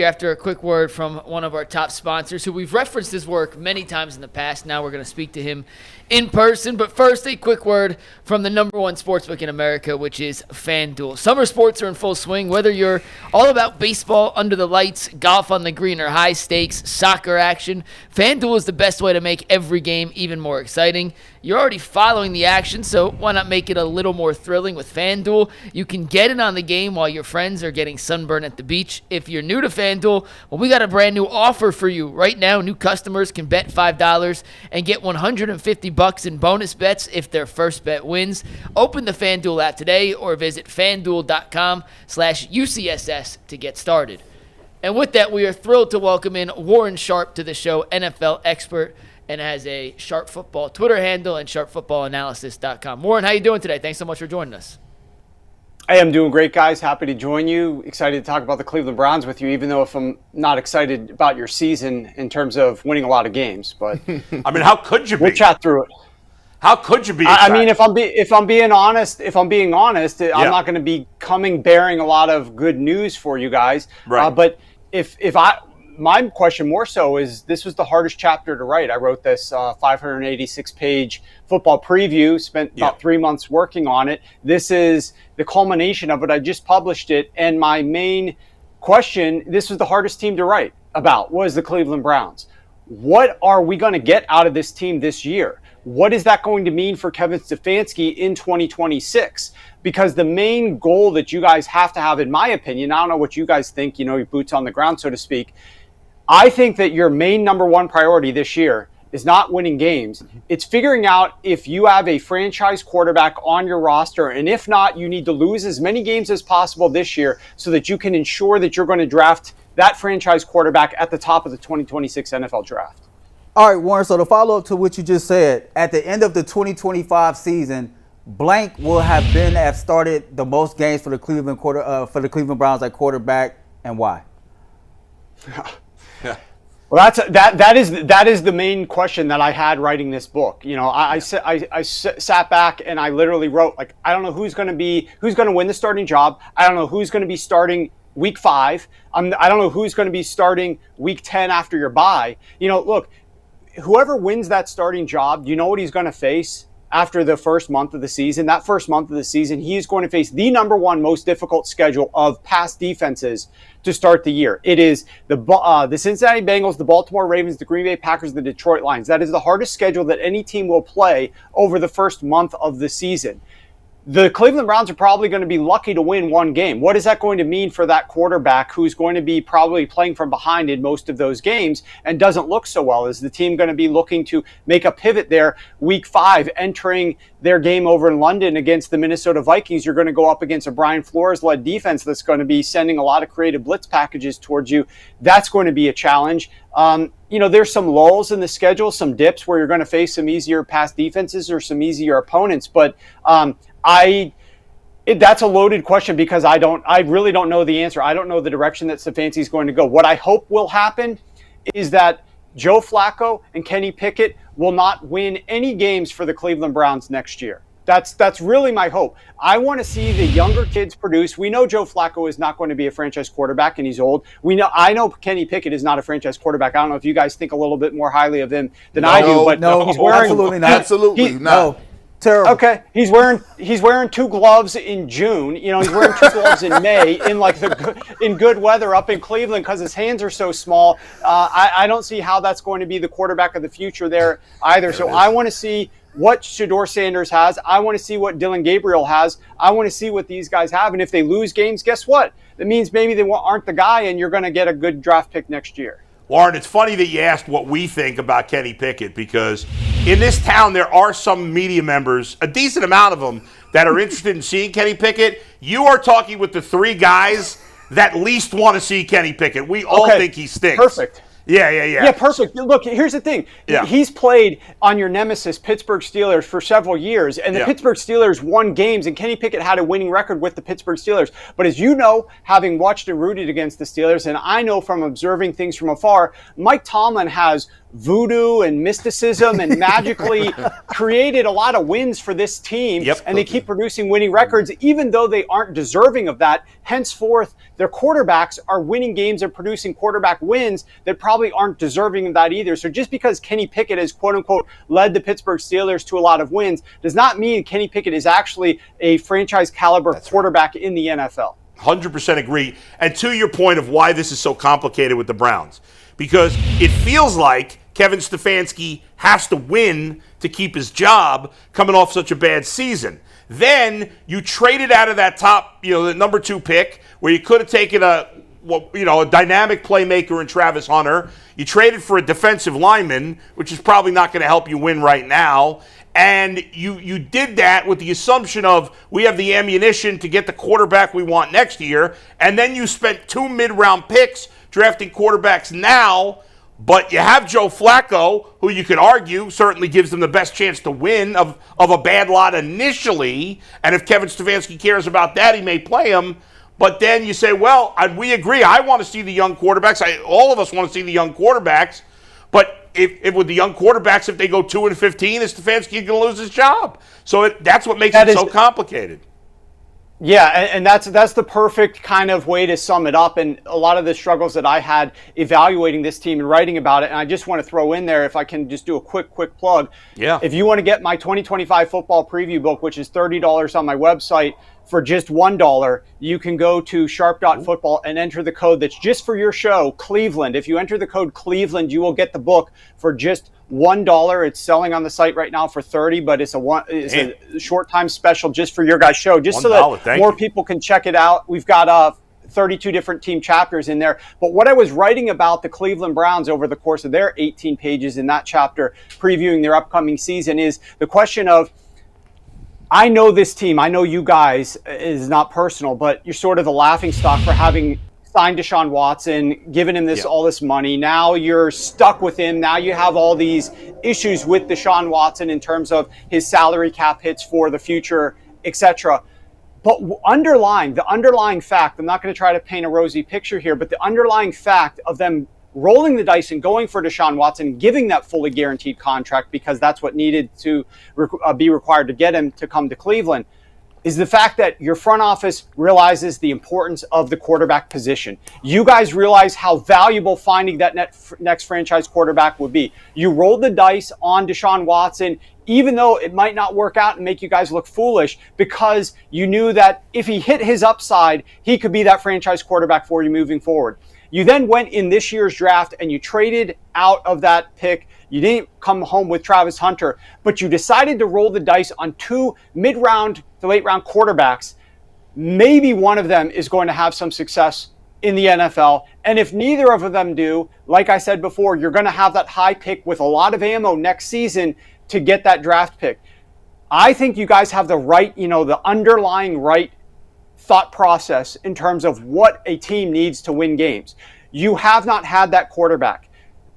After a quick word from one of our top sponsors who we've referenced his work many times in the past. Now we're going to speak to him in person. But first, a quick word from the number one sportsbook in America, which is FanDuel. Summer sports are in full swing. Whether you're all about baseball under the lights, golf on the green, or high stakes soccer action, FanDuel is the best way to make every game even more exciting. You're already following the action, so why not make it a little more thrilling with FanDuel? You can get in on the game while your friends are getting sunburned at the beach. If you're new to FanDuel, well, we got a brand new offer for you. Right now, new customers can bet $5 and get $150 in bonus bets if their first bet wins. Open the FanDuel app today or visit FanDuel.com/UCSS to get started. And with that, we are thrilled to welcome in Warren Sharp to the show, NFL expert, and has a Sharp Football Twitter handle and sharpfootballanalysis.com. Warren, how you doing today? Thanks so much for joining us. Hey, I'm doing great, guys. Happy to join you. Excited to talk about the Cleveland Browns with you, even though if I'm not excited about your season in terms of winning a lot of games. But I mean, how could you be? We'll chat through it. How could you be excited? I mean, if I'm being honest, I'm not going to be bearing a lot of good news for you guys. Right. But my question more so is, this was the hardest chapter to write. I wrote this 586-page football preview, spent about 3 months working on it. This is the culmination of it. I just published it, and my main question, this was the hardest team to write about, was the Cleveland Browns. What are we going to get out of this team this year? What is that going to mean for Kevin Stefanski in 2026? Because the main goal that you guys have to have, in my opinion, I don't know what you guys think, your boots on the ground, so to speak, I think that your main number one priority this year is not winning games. It's figuring out if you have a franchise quarterback on your roster, and if not, you need to lose as many games as possible this year so that you can ensure that you're going to draft that franchise quarterback at the top of the 2026 NFL draft. All right, Warren, so to follow up to what you just said, at the end of the 2025 season, blank will have started the most games for the Cleveland Browns at quarterback, and why? Well, that is the main question that I had writing this book. I sat back and I literally wrote, I don't know who's going to win the starting job. I don't know who's going to be starting week 5. I don't know who's going to be starting week 10 after your bye. Look, whoever wins that starting job, you know what he's going to face after the first month of the season. That first month of the season, he is going to face the number one most difficult schedule of past defenses to start the year. It is the Cincinnati Bengals, the Baltimore Ravens, the Green Bay Packers, the Detroit Lions. That is the hardest schedule that any team will play over the first month of the season. The Cleveland Browns are probably going to be lucky to win one game. What is that going to mean for that quarterback who's going to be probably playing from behind in most of those games and doesn't look so well? Is the team going to be looking to make a pivot there week 5, entering their game over in London against the Minnesota Vikings? You're going to go up against a Brian Flores-led defense that's going to be sending a lot of creative blitz packages towards you. That's going to be a challenge. There's some lulls in the schedule, some dips where you're going to face some easier past defenses or some easier opponents, but that's a loaded question because I really don't know the answer. I don't know the direction that Stefanski is going to go. What I hope will happen is that Joe Flacco and Kenny Pickett will not win any games for the Cleveland Browns next year. That's really my hope. I want to see the younger kids produce. We know Joe Flacco is not going to be a franchise quarterback and he's old. I know Kenny Pickett is not a franchise quarterback. I don't know if you guys think a little bit more highly of him than I do, but he's wearing absolutely not. Absolutely not. No. Terrible. Okay, he's wearing 2 gloves in June. He's wearing 2 gloves in May in good weather up in Cleveland because his hands are so small. I don't see how that's going to be the quarterback of the future there either. So I want to see what Shedeur Sanders has. I want to see what Dillon Gabriel has. I want to see what these guys have. And if they lose games, guess what? That means maybe they aren't the guy, and you're going to get a good draft pick next year. Warren, it's funny that you asked what we think about Kenny Pickett because in this town there are some media members, a decent amount of them, that are interested in seeing Kenny Pickett. You are talking with the 3 guys that least want to see Kenny Pickett. We all think he stinks. Perfect. Yeah, perfect. Look, here's the thing. Yeah. He's played on your nemesis, Pittsburgh Steelers, for several years, and the Pittsburgh Steelers won games, and Kenny Pickett had a winning record with the Pittsburgh Steelers. But as you know, having watched and rooted against the Steelers, and I know from observing things from afar, Mike Tomlin has voodoo and mysticism and magically created a lot of wins for this team. Yep. And they keep producing winning records, even though they aren't deserving of that. Henceforth, their quarterbacks are winning games and producing quarterback wins that probably aren't deserving of that either. So just because Kenny Pickett has, quote unquote, led the Pittsburgh Steelers to a lot of wins does not mean Kenny Pickett is actually a franchise caliber quarterback in the NFL. 100% agree. And to your point of why this is so complicated with the Browns, because it feels like Kevin Stefanski has to win to keep his job coming off such a bad season. Then you traded out of that top, the number 2 pick, where you could have taken a dynamic playmaker in Travis Hunter. You traded for a defensive lineman, which is probably not going to help you win right now. And you did that with the assumption of we have the ammunition to get the quarterback we want next year. And then you spent 2 mid-round picks drafting quarterbacks now. But you have Joe Flacco, who you could argue certainly gives them the best chance to win of a bad lot initially. And if Kevin Stefanski cares about that, he may play him. But then you say, well, we agree. I want to see the young quarterbacks. All of us want to see the young quarterbacks. But if with the young quarterbacks, if they go 2-15, is Stefanski going to lose his job? So that's what makes it so complicated. Yeah, and that's the perfect kind of way to sum it up. And a lot of the struggles that I had evaluating this team and writing about it, and I just want to throw in there, if I can just do a quick plug. Yeah. If you want to get my 2025 football preview book, which is $30 on my website for just $1, you can go to sharp.football and enter the code that's just for your show, Cleveland. If you enter the code Cleveland, you will get the book for just $1. It's selling on the site right now for $30, but it's a short time special just for your guys' show, just so that more people can check it out. We've got 32 different team chapters in there. But what I was writing about the Cleveland Browns over the course of their 18 pages in that chapter, previewing their upcoming season, is the question of, I know this team, I know you guys, is not personal, but you're sort of the laughingstock for having signed Deshaun Watson, given him all this money. Now you're stuck with him. Now you have all these issues with Deshaun Watson in terms of his salary cap hits for the future, etc. But the underlying fact, I'm not going to try to paint a rosy picture here, but the underlying fact of them rolling the dice and going for Deshaun Watson, giving that fully guaranteed contract because that's what needed to be required to get him to come to Cleveland, is the fact that your front office realizes the importance of the quarterback position. You guys realize how valuable finding that next franchise quarterback would be. You rolled the dice on Deshaun Watson, even though it might not work out and make you guys look foolish, because you knew that if he hit his upside, he could be that franchise quarterback for you moving forward. You then went in this year's draft and you traded out of that pick. You didn't come home with Travis Hunter, but you decided to roll the dice on 2 mid-round to late-round quarterbacks. Maybe one of them is going to have some success in the NFL. And if neither of them do, like I said before, you're going to have that high pick with a lot of ammo next season to get that draft pick. I think you guys have the right, the underlying right thought process in terms of what a team needs to win games. You have not had that quarterback.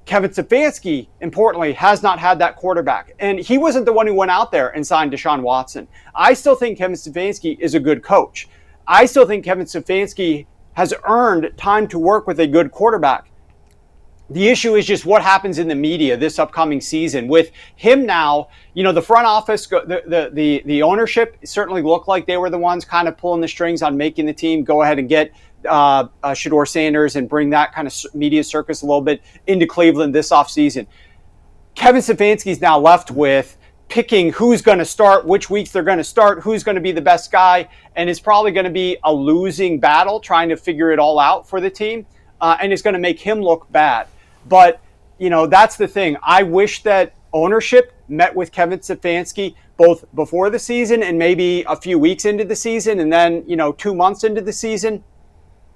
Kevin Stefanski, importantly, has not had that quarterback. And he wasn't the one who went out there and signed Deshaun Watson. I still think Kevin Stefanski is a good coach. I still think Kevin Stefanski has earned time to work with a good quarterback. The issue is just what happens in the media this upcoming season. With him now, the front office, the ownership certainly looked like they were the ones kind of pulling the strings on making the team go ahead and get Shedeur Sanders and bring that kind of media circus a little bit into Cleveland this offseason. Kevin Stefanski's now left with picking who's going to start, which weeks they're going to start, who's going to be the best guy, and it's probably going to be a losing battle trying to figure it all out for the team, and it's going to make him look bad. But, that's the thing. I wish that ownership met with Kevin Stefanski both before the season and maybe a few weeks into the season and then, 2 months into the season.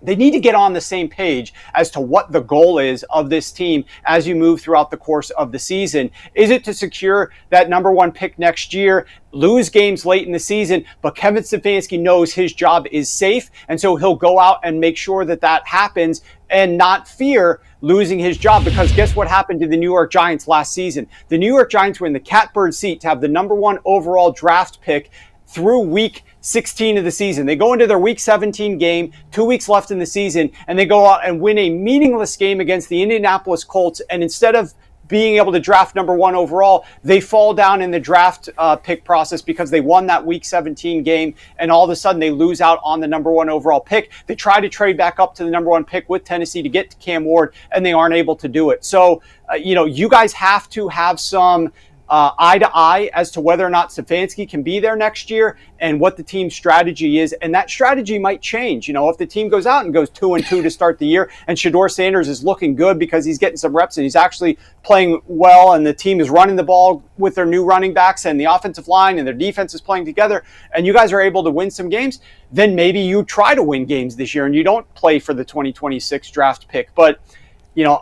They need to get on the same page as to what the goal is of this team as you move throughout the course of the season. Is it to secure that number 1 pick next year, lose games late in the season, but Kevin Stefanski knows his job is safe, and so he'll go out and make sure that happens and not fear losing his job? Because guess what happened to the New York Giants last season? The New York Giants were in the catbird seat to have the number 1 overall draft pick through week 16 of the season. They go into their week 17 game, 2 weeks left in the season, and they go out and win a meaningless game against the Indianapolis Colts. And instead of being able to draft number 1 overall, they fall down in the draft pick process because they won that Week 17 game, and all of a sudden they lose out on the number 1 overall pick. They try to trade back up to the number 1 pick with Tennessee to get to Cam Ward, and they aren't able to do it. So, you guys have to have some eye to eye as to whether or not Stefanski can be there next year and what the team's strategy is. And that strategy might change. If the team goes out and goes 2-2 to start the year and Shedeur Sanders is looking good because he's getting some reps and he's actually playing well and the team is running the ball with their new running backs and the offensive line and their defense is playing together and you guys are able to win some games, then maybe you try to win games this year and you don't play for the 2026 draft pick. But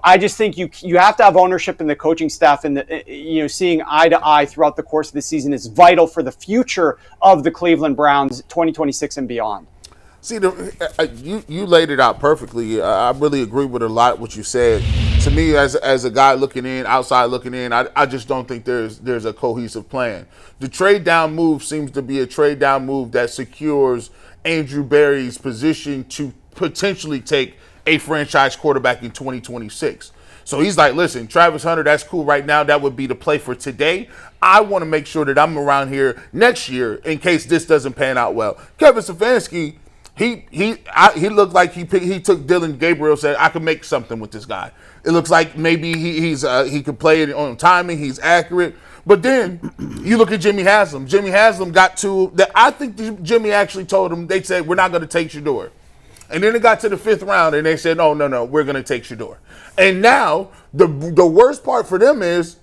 I just think you have to have ownership in the coaching staff, and seeing eye to eye throughout the course of the season is vital for the future of the Cleveland Browns 2026 and beyond. See, you laid it out perfectly. I really agree with a lot of what you said. To me, as a guy looking in, outside looking in, I just don't think there's a cohesive plan. The trade down move seems to be a trade down move that secures Andrew Berry's position to potentially take a franchise quarterback in 2026. So he's like, listen, Travis Hunter, that's cool right now. That would be the play for today. I want to make sure that I'm around here next year in case this doesn't pan out well. Kevin Stefanski, he looked like he took Dillon Gabriel, said, I can make something with this guy. It looks like maybe he could play it on timing. He's accurate. But then you look at Jimmy Haslam. Jimmy Haslam got to that. I think Jimmy actually told him, they said, we're not going to take Shedeur. And then it got to the 5th round, and they said, no, we're going to take Shedeur. And now, the worst part for them is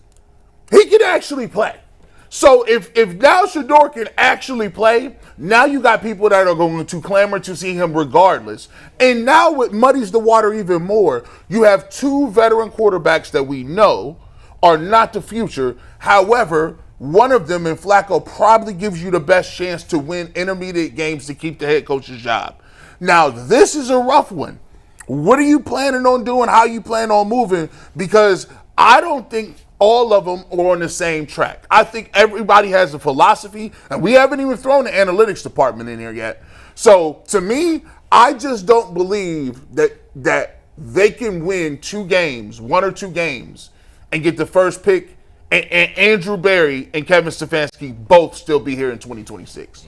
he can actually play. So if now Shedeur can actually play, now you got people that are going to clamor to see him regardless. And now it muddies the water even more. You have 2 veteran quarterbacks that we know are not the future. However, one of them in Flacco probably gives you the best chance to win intermediate games to keep the head coach's job. Now, this is a rough one. What are you planning on doing? How you plan on moving? Because I don't think all of them are on the same track. I think everybody has a philosophy, and we haven't even thrown the analytics department in here yet. So, to me, I just don't believe that they can win 2 games, 1 or 2 games, and get the first pick, and Andrew Berry and Kevin Stefanski both still be here in 2026.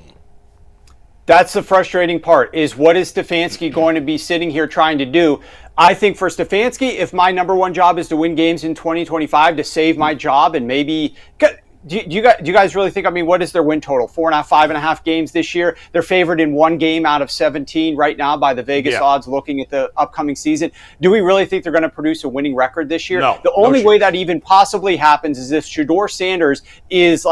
That's the frustrating part, is what is Stefanski going to be sitting here trying to do? I think for Stefanski, if my number 1 job is to win games in 2025 to save my job and maybe do you guys really think, what is their win total? 4.5, 5.5 games this year. They're favored in 1 game out of 17 right now by the Vegas odds looking at the upcoming season. Do we really think they're going to produce a winning record this year? No. The only way that even possibly happens is if Shedeur Sanders is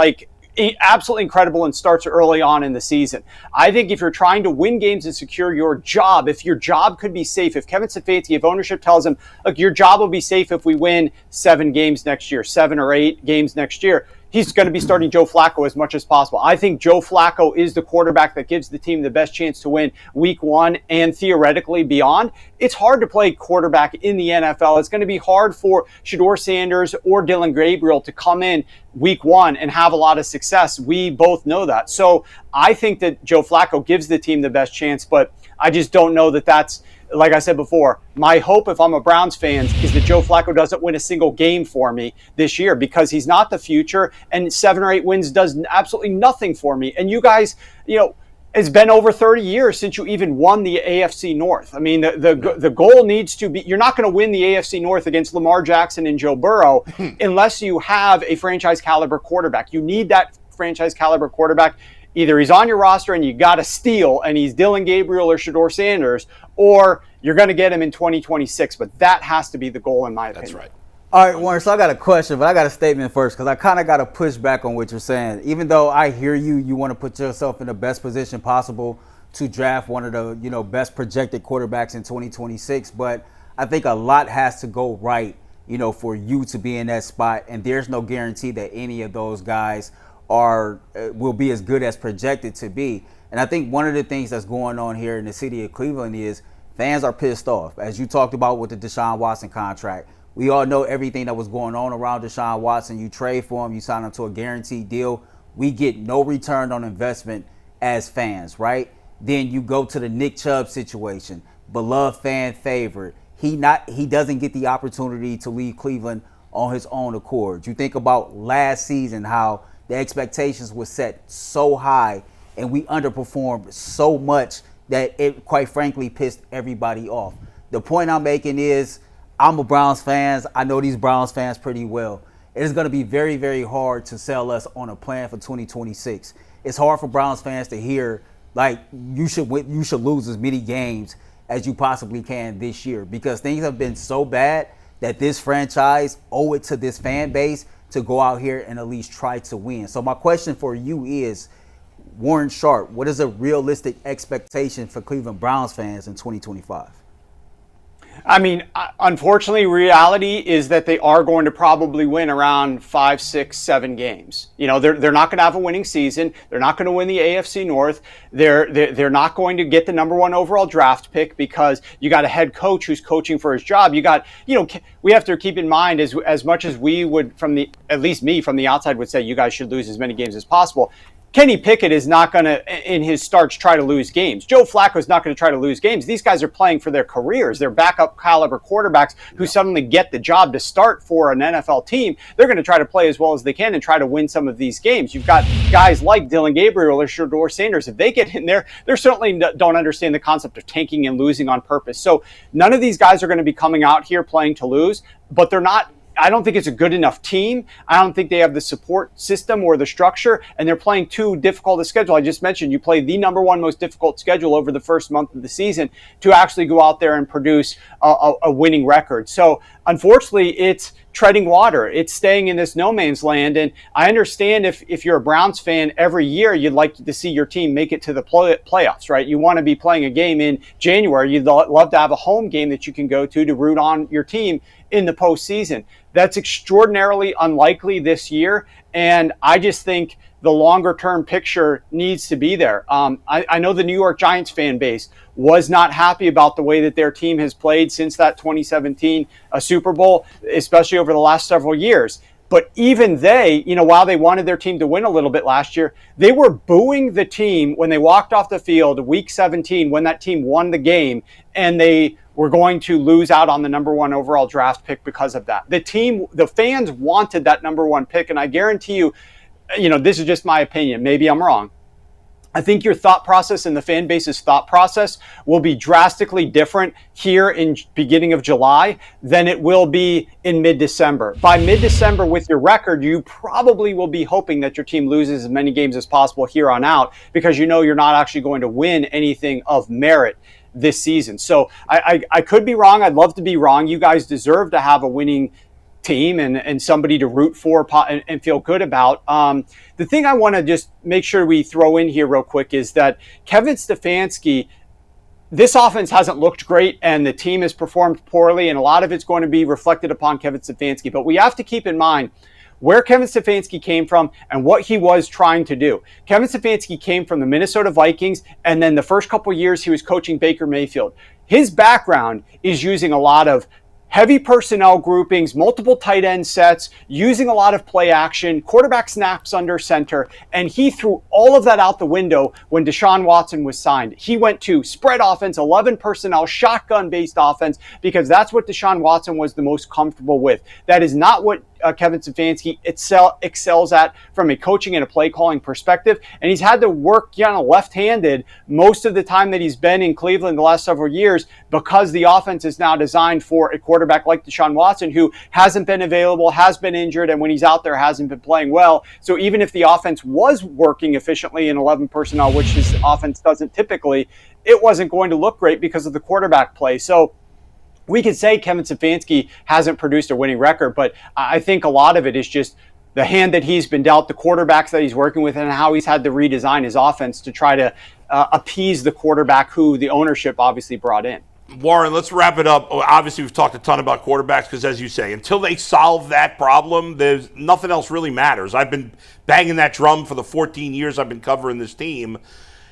absolutely incredible and starts early on in the season. I think if you're trying to win games and secure your job, if your job could be safe, if Kevin Stefanski, if ownership tells him, look, your job will be safe if we win 7 games next year, 7 or 8 games next year, he's going to be starting Joe Flacco as much as possible. I think Joe Flacco is the quarterback that gives the team the best chance to win week 1 and theoretically beyond. It's hard to play quarterback in the NFL. It's going to be hard for Shedeur Sanders or Dillon Gabriel to come in week 1 and have a lot of success. We both know that. So I think that Joe Flacco gives the team the best chance, but I just don't know that that's, like I said before, my hope if I'm a Browns fan is that Joe Flacco doesn't win a single game for me this year because he's not the future, and 7 or 8 wins does absolutely nothing for me. And you guys, it's been over 30 years since you even won the AFC North. The goal needs to be, you're not going to win the AFC North against Lamar Jackson and Joe Burrow unless you have a franchise caliber quarterback. You need that franchise caliber quarterback. Either he's on your roster and you got to steal and he's Dillon Gabriel or Shedeur Sanders, or you're going to get him in 2026. But that has to be the goal in my opinion. That's right. All right, Warren, so I got a question, but I got a statement first because I kind of got to push back on what you're saying. Even though I hear you want to put yourself in the best position possible to draft one of the best projected quarterbacks in 2026, but I think a lot has to go right, for you to be in that spot, and there's no guarantee that any of those guys will be as good as projected to be. And I think one of the things that's going on here in the city of Cleveland is fans are pissed off. As you talked about with the Deshaun Watson contract, we all know everything that was going on around Deshaun Watson. You trade for him, you sign him to a guaranteed deal. We get no return on investment as fans, right? Then you go to the Nick Chubb situation, beloved fan favorite. He doesn't get the opportunity to leave Cleveland on his own accord. You think about last season, how the expectations were set so high and we underperformed so much that it quite frankly pissed everybody off. The point I'm making is I'm a Browns fan. I know these Browns fans pretty well. It is going to be very, very hard to sell us on a plan for 2026. It's hard for Browns fans to hear, like, you should lose as many games as you possibly can this year, because things have been so bad that this franchise owe it to this fan base to go out here and at least try to win. So my question for you is, Warren Sharp, what is a realistic expectation for Cleveland Browns fans in 2025? I mean, unfortunately, reality is that they are going to probably win around 5, 6, 7 games. You know, they're not going to have a winning season. They're not going to win the AFC North. They're not going to get the number 1 overall draft pick because you got a head coach who's coaching for his job. You got, you know, we have to keep in mind as much as we would at least me from the outside would say you guys should lose as many games as possible. Kenny Pickett is not going to, in his starts, try to lose games. Joe Flacco is not going to try to lose games. These guys are playing for their careers. They're backup caliber quarterbacks who suddenly get the job to start for an NFL team. They're going to try to play as well as they can and try to win some of these games. You've got guys like Dillon Gabriel or Shedeur Sanders. If they get in there, they certainly don't understand the concept of tanking and losing on purpose. So none of these guys are going to be coming out here playing to lose, but they're not. I don't think it's a good enough team. I don't think they have the support system or the structure, and they're playing too difficult a schedule. I just mentioned you play the number 1 most difficult schedule over the first month of the season to actually go out there and produce a winning record. So unfortunately, it's treading water. It's staying in this no man's land. And I understand if you're a Browns fan, every year you'd like to see your team make it to the playoffs, right? You want to be playing a game in January. You'd love to have a home game that you can go to root on your team in the postseason. That's extraordinarily unlikely this year. And I just think the longer term picture needs to be there. I know the New York Giants fan base was not happy about the way that their team has played since that 2017 Super Bowl, especially over the last several years. But even they, you know, while they wanted their team to win a little bit last year, they were booing the team when they walked off the field week 17 when that team won the game, and they were going to lose out on the number 1 overall draft pick because of that. The fans wanted that number 1 pick, and I guarantee you, you know, this is just my opinion. Maybe I'm wrong. I think your thought process and the fan base's thought process will be drastically different here in beginning of July than it will be in mid-December. By mid-December with your record, you probably will be hoping that your team loses as many games as possible here on out because you know you're not actually going to win anything of merit this season. So I could be wrong. I'd love to be wrong. You guys deserve to have a winning team and somebody to root for and feel good about. The thing I want to just make sure we throw in here real quick is that Kevin Stefanski, this offense hasn't looked great and the team has performed poorly, and a lot of it's going to be reflected upon Kevin Stefanski. But we have to keep in mind where Kevin Stefanski came from and what he was trying to do. Kevin Stefanski came from the Minnesota Vikings, and then the first couple years he was coaching Baker Mayfield. His background is using a lot of heavy personnel groupings, multiple tight end sets, using a lot of play action, quarterback snaps under center, and he threw all of that out the window when Deshaun Watson was signed. He went to spread offense, 11 personnel, shotgun-based offense, because that's what Deshaun Watson was the most comfortable with. That is not what Kevin Stefanski excels at from a coaching and a play calling perspective, and he's had to work left-handed most of the time that he's been in Cleveland the last several years because the offense is now designed for a quarterback like Deshaun Watson, who hasn't been available, has been injured, and when he's out there hasn't been playing well. So even if the offense was working efficiently in 11 personnel, which his offense doesn't typically, it wasn't going to look great because of the quarterback play. So we could say Kevin Stefanski hasn't produced a winning record, but I think a lot of it is just the hand that he's been dealt, the quarterbacks that he's working with, and how he's had to redesign his offense to try to appease the quarterback who the ownership obviously brought in. Warren, let's wrap it up. Obviously, we've talked a ton about quarterbacks because, as you say, until they solve that problem, there's nothing else really matters. I've been banging that drum for the 14 years I've been covering this team.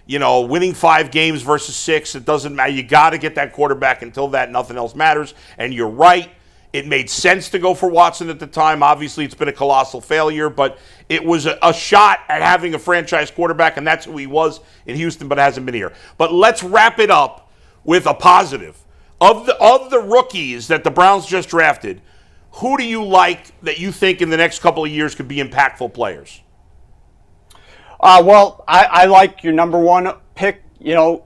You know, winning 5 games versus 6, it doesn't matter. You got to get that quarterback. Until that, nothing else matters. And you're right. It made sense to go for Watson at the time. Obviously, it's been a colossal failure, but it was a shot at having a franchise quarterback, and that's who he was in Houston, but hasn't been here. But let's wrap it up with a positive. Of the rookies that the Browns just drafted, Who do you like that you think in the next couple of years could be impactful players? Well, I like your number one pick,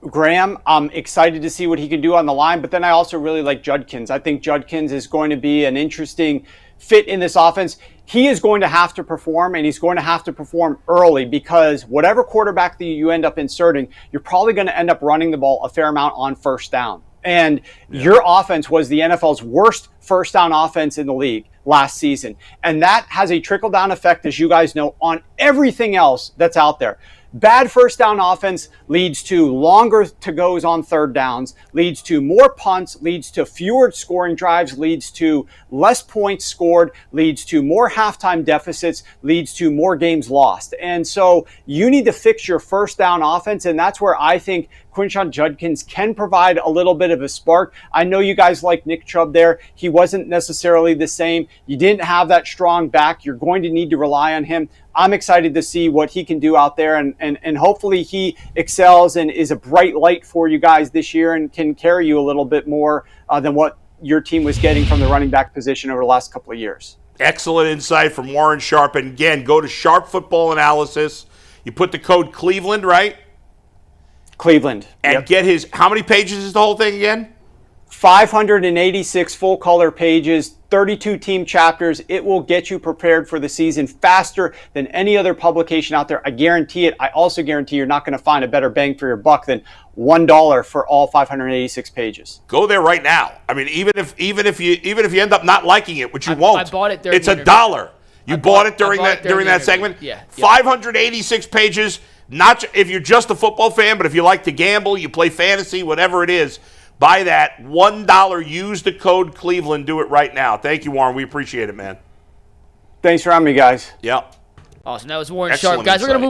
Graham. I'm excited to see what he can do on the line, but then I also really like Judkins. I think Judkins is going to be an interesting fit in this offense. He is going to have to perform, and he's going to have to perform early, because whatever quarterback that you end up inserting, you're probably going to end up running the ball a fair amount on first down. And your offense was the NFL's worst first down offense in the league last season. And that has a trickle-down effect, as you guys know, on everything else that's out there. Bad first down offense leads to longer to-goes on third downs, leads to more punts, leads to fewer scoring drives, leads to less points scored, leads to more halftime deficits, leads to more games lost. And so you need to fix your first down offense, and that's where I think Quinshon Judkins can provide a little bit of a spark. I know you guys like Nick Chubb there. He wasn't necessarily the same. You didn't have that strong back. You're going to need to rely on him. I'm excited to see what he can do out there, and hopefully he excels and is a bright light for you guys this year and can carry you a little bit more than what your team was getting from the running back position over the last couple of years. Excellent insight from Warren Sharp. And again, go to Sharp Football Analysis. You put the code Cleveland, right? Cleveland. And get his, how many pages is the whole thing again? 586 full color pages, 32 team chapters. It will get you prepared for the season faster than any other publication out there. I guarantee it. I also guarantee you're not going to find a better bang for your buck than $1 for all 586 pages. Go there right now. I mean, even if you end up not liking it, which you won't. I bought it during It's the interview. $1. You bought it during that segment. Yeah. 586 pages. Not if you're just a football fan, but if you like to gamble, you play fantasy, whatever it is. Buy that. $1. Use the code Cleveland. Do it right now. Thank you, Warren. We appreciate it, man. Thanks for having me, guys. Yep. Awesome. That was Warren Excellent Sharp. Guys, we're going to insight. move